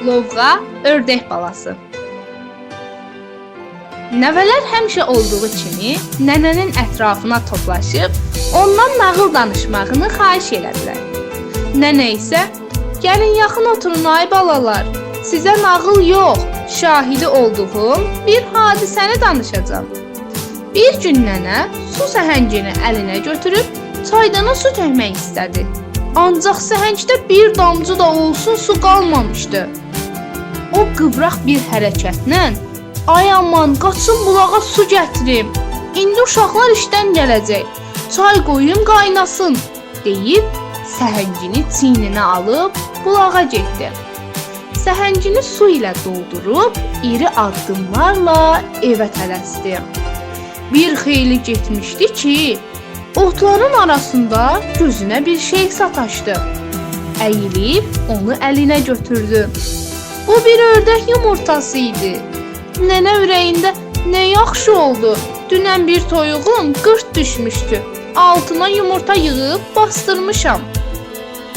Lovğa, ördək balası. Nəvələr həmişə olduğu kimi nənənin ətrafına toplaşıb ondan nağıl danışmağını xahiş elədilər. Nənə isə, gəlin yaxın oturun ay balalar, sizə nağıl yox, şahidi olduğum bir hadisəni danışacağam. Bir gün nənə su səhəngini əlinə götürüb çaydana su tökmək istədi. Ancaq səhəngdə bir damcı da olsun su qalmamışdı. O qıvraq bir hərəkətlə, ay aman, qaçın bulağa su gətirim, indi uşaqlar işdən gələcək, çay qoyum qaynasın, deyib səhəngini çiyninə alıb bulağa getdi. Səhəngini su ilə doldurub, iri addımlarla evə tələsdi. Bir xeyli getmişdi ki, otların arasında gözünə bir şey sataşdı. Əyilib onu əlinə götürdü. Bu bir ördək yumurtası idi. Nənə ürəyində, nə yaxşı oldu, dünən bir toyuğum qırt düşmüşdü, altına yumurta yığıb bastırmışam.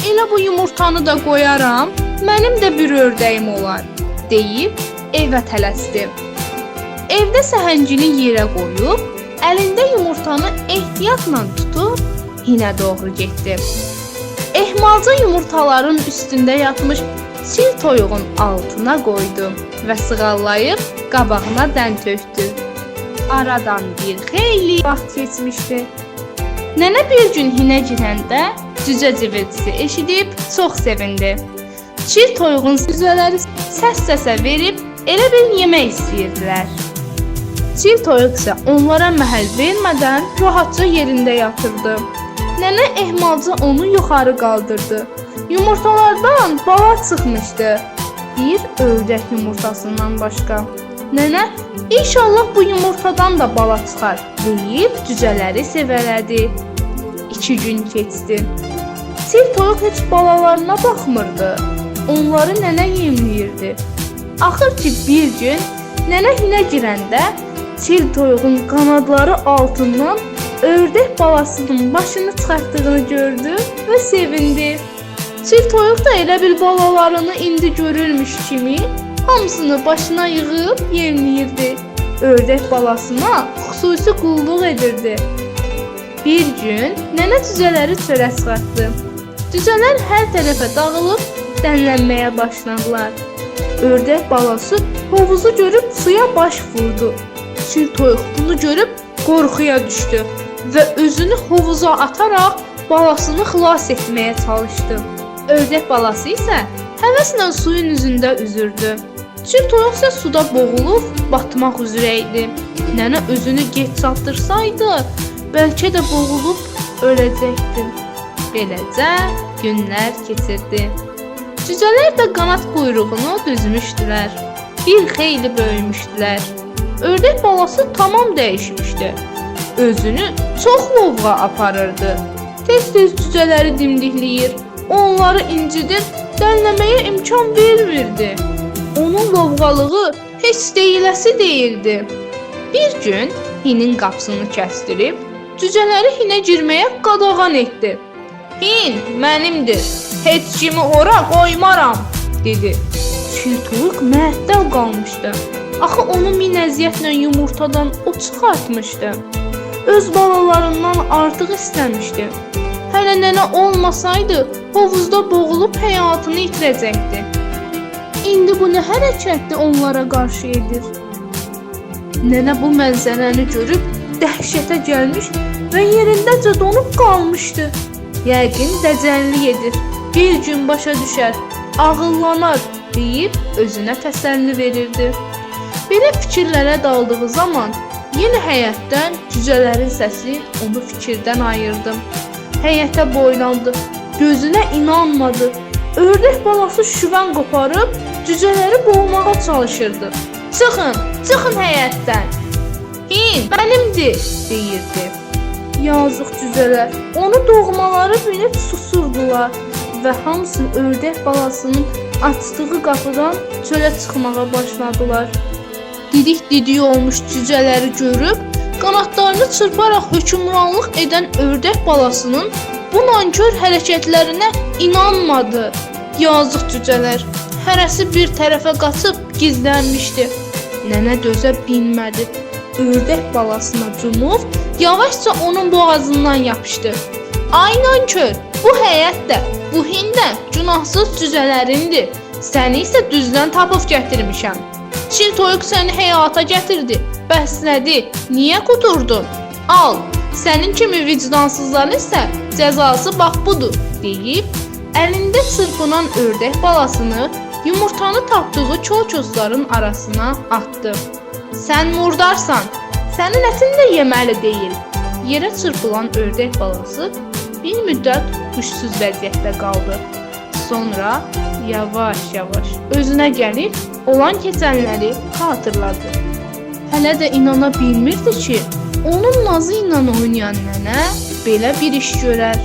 Elə bu yumurtanı da qoyaram, mənim də bir ördəyim olar, deyib evə tələsdi. Evdə səhəngini yerə qoyub, əlində yumurtanı ehtiyatla tutub, hinə doğru getdi. Ehmalca yumurtaların üstündə yatmış çil toyuğun altına qoydu və sığallayıb qabağına dən tökdü. Aradan bir xeyli vaxt keçmişdi. Nənə bir gün hinə girəndə cücə cıvıltısı eşidib çox sevindi. Çil toyuğun cücələri səs-səsə verib elə bir yemək istəyirdilər. Çil toyuq isə onlara məhəl vermədən rahatca yerində yatırdı. Nənə ehmalca onu yuxarı qaldırdı. Yumurtalardan bala çıxmışdı. Bir ördək yumurtasından başqa. Nənə, inşallah bu yumurtadan da bala çıxar, deyib cücələri sevələdi. 2 gün keçdi. Çil toyuq heç balalarına baxmırdı. Onları nənə yemləyirdi. Axır ki bir gün nənə hinə girəndə çil toyuğun qanadları altından ördək balasının başını çıxartdığını gördü və sevindi. Çil toyuq da elə bil balalarını indi görürmüş kimi hamısını başına yığıb yemləyirdi. Ördək balasına xüsusi qulluq edirdi. Bir gün nənə cücələri çölə çıxartdı. Cücələr hər tərəfə dağılıb dənlənməyə başladılar. Ördək balası hovuzu görüb suya baş vurdu. Çil toyuq bunu görüb qorxuya düşdü və özünü hovuza ataraq balasını xilas etməyə çalışdı. Ördək balası isə həvəslə suyun üzündə üzürdü. Çil toyuq isə suda boğulub batmaq üzrə idi. Nənə özünü gec çatdırsaydı, bəlkə də boğulub öləcəkdi. Beləcə günlər keçirdi. Cücələr də qanad quyruğunu düzmüşdülər. Bir xeyli böyümüşdülər. Ördək balası tamam dəyişmişdi. Özünü çox lovğa aparırdı. Tez-tez cücələri dimdikləyir, onları incidir, dənləməyə imkan vermirdi. Onun lovğalığı heç deyiləsi deyildi. Bir gün hinin qapısını kəsdirib, cücələri hinə girməyə qadağan etdi. Hin mənimdir, heç kimi ora qoymaram, dedi. Çil toyuq məəttəl qalmışdı. Axı onu min əziyyətlə yumurtadan o çıxartmışdı. Öz balalarından artıq istəmişdi. Hələ nənə olmasaydı, hovuzda boğulub həyatını itirəcəkdi. İndi bu nə hərəkətli onlara qarşı edir? Nənə bu mənzərəni görüb dəhşətə gəlmiş və yerindəcə donub qalmışdı. Yəqin dəcəllik edir, bir gün başa düşər, ağıllanar, deyib özünə təsəlli verirdi. Belə fikirlərə daldığı zaman yenə həyətdən cücələrin səsi onu fikirdən ayırdı. Həyətə boylandı, gözünə inanmadı. Ördək balası şüvən qoparıb cücələri boğmağa çalışırdı. Çıxın həyətdən. Hin, mənimdir, deyirdi. Yazıq cücələr onu doğmaları bilib susurdular və hamısı ördək balasının açdığı qapıdan çölə çıxmağa başladılar. Didik-didik olmuş cücələri görüb, qanadlarını çırparaq hökmranlıq edən ördək balasının bu nankör hərəkətlərinə inanmadı. Yazıq cücələr, hərəsi bir tərəfə qaçıb gizlənmişdi. Nənə dözə bilmədi. Ördək balasına cumub yavaşca onun boğazından yapışdı. Ay nankör, bu həyətdə, bu hində günahsız cücələrindir. Səni isə düzdən tapıb gətirmişəm. Çil toyuq səni həyata gətirdi. Bəs nədir? Niyə qudurdun? Al, sənin kimi vicdansızların isə cəzası bax budur, deyib əlində çırpınan ördək balasını yumurtanı tapdığı çol-çosların arasına atdı. Sən murdarsan, sənin ətin də yeməli deyil. Yerə çırpılan ördək balası bir müddət huşsuz vəziyyətdə qaldı. Sonra yavaş-yavaş özünə gəlib olan keçənləri xatırladı. Hələ də inana bilmirdi ki, onun nazı ilə oynayan nənə belə bir iş görər.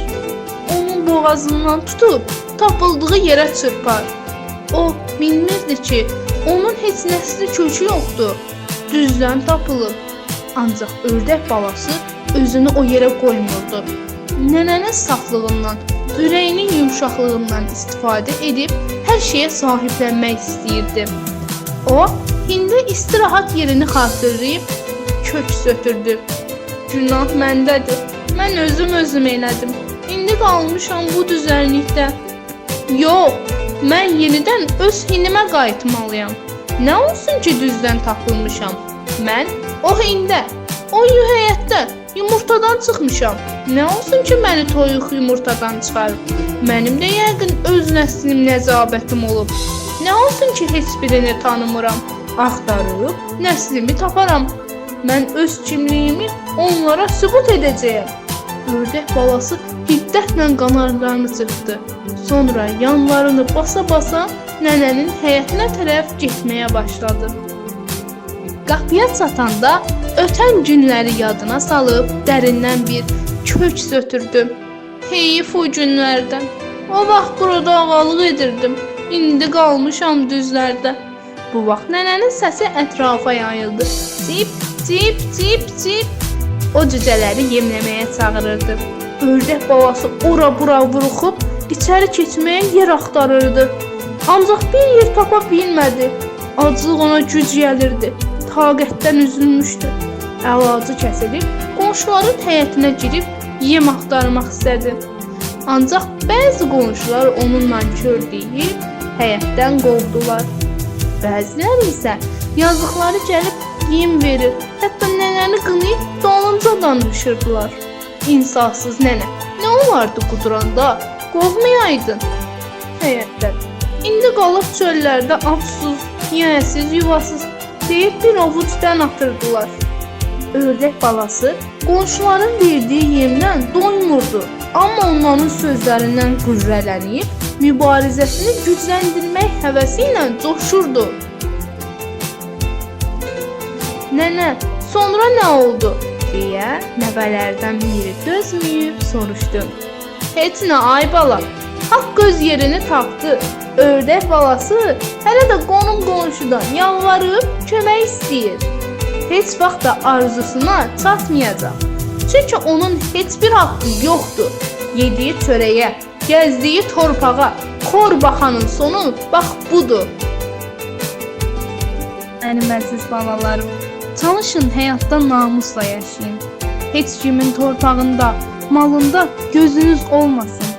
Onun boğazından tutub tapıldığı yerə çırpar. O bilmirdi ki, onun heç nəsli kökü yoxdur. Düzdən tapılıb. Ancaq ördək balası özünü o yerə qoymurdu. Nənənin saflığından, ürəyinin yumşaqlığından istifadə edib hər şeyə sahiblənmək istəyirdi. O, indi istirahat yerini xatırlayıb köks ötürdü. Günah məndədir. Mən özüm elədim. İndi qalmışam bu düzənlikdə. Yox, mən yenidən öz hinimə qayıtmalıyam. Nə olsun ki, düzdən tapılmışam. Mən o hində, o həyətdə yumurtadan çıxmışam. Nə olsun ki, məni toyuq yumurtadan çıxarıb. Mənim də yəqin öz nəslim nəcabətim olub. Nə olsun ki, heç birini tanımıram. Axtarıb nəslimi taparam. Mən öz kimliyimi onlara sübut edəcəyəm. Ördək balası hiddətlə qanadlarını çırpdı. Sonra yanlarını basa-basa nənənin həyətinə tərəf getməyə başladı. Qapıya çatanda ötən günləri yadına salıb dərindən bir köks ötürdü. Heyif o günlərdən. O vaxt burada ağalıq edirdim. İndi qalmışam düzlərdə. Bu vaxt nənənin səsi ətrafa yayıldı. Cip, cip, cip, cip. O cücələri yemləməyə çağırırdı. Ördək balası ora-bura vuruxub içəri keçməyə yer axtarırdı. Ancaq bir yer tapa bilmədi. Aclıq ona güc gəlirdi. Taqətdən üzülmüşdü. Əlacı kəsilib qonşuların həyətinə girib yem axtarmaq istədi. Ancaq bəzi qonşular onunla kör deyib həyətdən qovdular. Bəziləri isə yazıqları gəlib yem verir, hətta nənəni qınayıb dalınca danışırdılar. İnsafsız nənə, nə olardı quduranda? Qovmayaydın həyətdən. İndi qalıb çöllərdə atsız, yiyəsiz, yuvasız deyib bir ovuc dən atırdılar. Ördək balası qonşuların verdiyi yemdən doymurdu. Amma onların sözlərindən qürrələnib, mübarizəsini gücləndirmək həvəsi ilə coşurdu. Nənə, sonra nə oldu? Deyə nəvələrdən biri dözməyib soruşdu. Heç nə ay bala, haqq öz yerini tapdı. Ördək balası hələ də qonum-qonşudan yalvarıb kömək istəyir. Heç vaxt da arzusuna çatmayacaq. Çünki onun heç bir haqqı yoxdur. Yediyi çörəyə, gəzdiyi torpağa, xor baxanın sonu bax budur. Mənim əziz balalarım, çalışın həyatda namusla yaşayın. Heç kimin torpağında, malında gözünüz olmasın.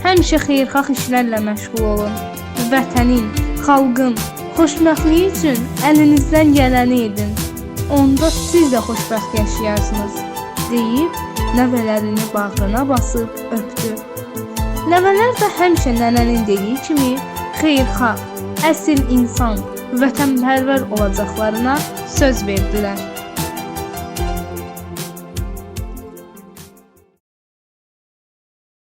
Həmişə xeyirxah işlərlə məşğul olun. Vətənin, xalqın xoşbəxtliyi üçün əlinizdən gələni edin. Onda siz də xoşbəxt yaşayarsınız, deyib nəvələrini bağrına basıb öpdü. Nəvələr də həmişə nənənin dediyi kimi xeyirxah, əsil insan, vətənpərvər olacaqlarına söz verdilər.